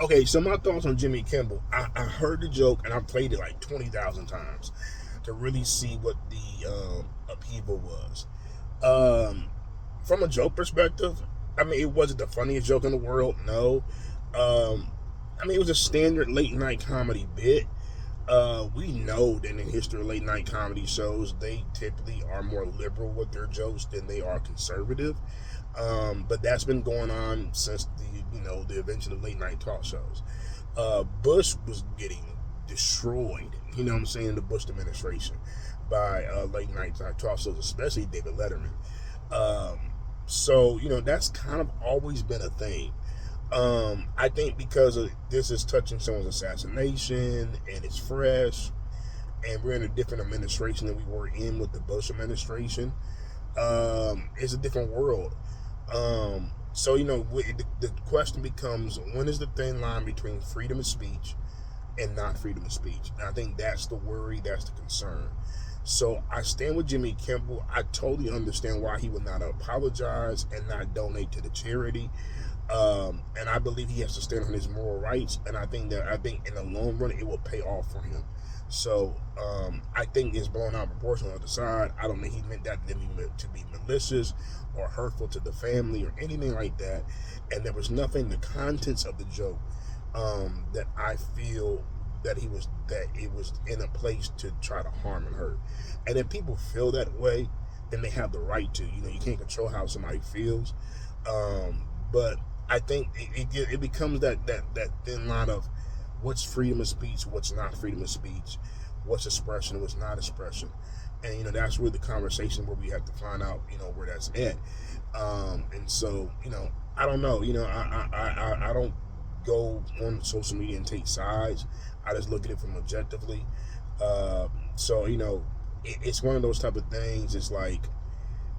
Okay, so my thoughts on Jimmy Kimmel. I heard the joke and I played it like 20,000 times to really see what the upheaval was. Um, from a joke perspective, I mean, it wasn't the funniest joke in the world. No. Um, I mean, it was a standard late night comedy bit. We know that in the history of late night comedy shows, they typically are more liberal with their jokes than they are conservative. But that's been going on since the invention of late night talk shows. Bush was getting destroyed. You know what I'm saying? The Bush administration by late night talk shows, especially David Letterman. Um, so that's kind of always been a thing. I think because this is touching someone's assassination and it's fresh, and we're in a different administration than we were in with the Bush administration. It's a different world. So the question becomes, when is the thin line between freedom of speech and not freedom of speech? And I think that's the worry, that's the concern. So I stand with Jimmy Kimmel. I totally understand why he would not apologize and not donate to the charity. And I believe he has to stand on his moral rights. And I think in the long run it will pay off for him. So I think it's blown out of proportion on the side. I don't think he meant that to be malicious or hurtful to the family or anything like that. And there was nothing, the contents of the joke, that I feel that it was in a place to try to harm and hurt. And if people feel that way, then they have the right to. You can't control how somebody feels. But I think it becomes that thin line of what's freedom of speech, what's not freedom of speech, what's expression, what's not expression. And that's really the conversation where we have to find out where that's at. And so I don't know. I don't go on social media and take sides. I just look at it from objectively. So it's one of those type of things. It's like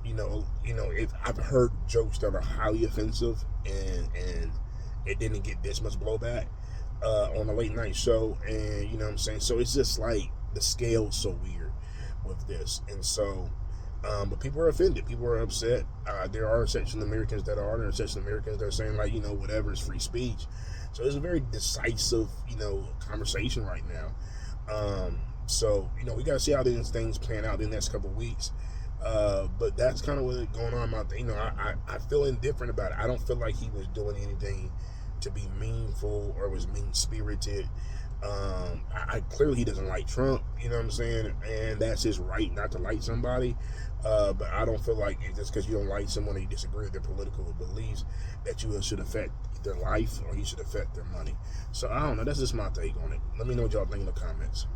if I've heard jokes that are highly offensive and it didn't get this much blowback on a late night show, and you know what I'm saying. So it's just like the scale's so weird with this, and so. But people are offended. People are upset. There are sections of Americans that are. There are sections of Americans that are saying like, whatever is free speech. So it's a very decisive, conversation right now. So we got to see how these things plan out in the next couple of weeks. But that's kind of what's going on. I feel indifferent about it. I don't feel like he was doing anything to be meaningful or was mean spirited. Clearly he doesn't like Trump, you know what I'm saying, and that's his right not to like somebody. But I don't feel like just because you don't like someone or you disagree with their political beliefs that you should affect their life or you should affect their money. So I don't know. That's just my take on it. Let me know what y'all think in the comments.